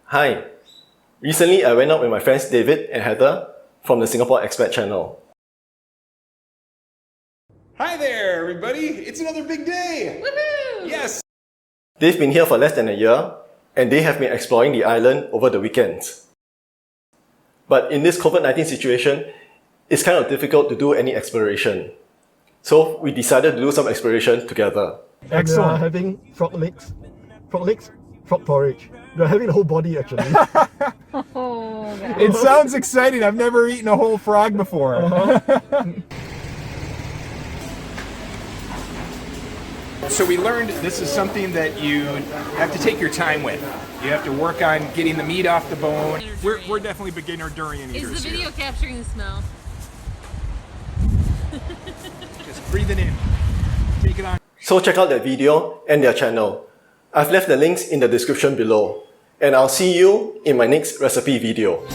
Hi. Recently, I went out with my friends David and Heather from the Singapore Expat channel. Hi there, everybody! It's another big day! Woohoo! Yes! They've been here for less than a year, and they have been exploring the island over the weekends. But in this COVID-19 situation, it's kind of difficult to do any exploration. So we decided to do some exploration together. Excellent. We are having frog legs, frog porridge. We're having the whole body actually. It sounds exciting. I've never eaten a whole frog before. So we learned this is something that you have to take your time with. You have to work on getting the meat off the bone. We're definitely beginner durian eaters. Is the video capturing the smell? Just breathe it in. Take it on. So check out their video and their channel. I've left the links in the description below. And I'll see you in my next recipe video.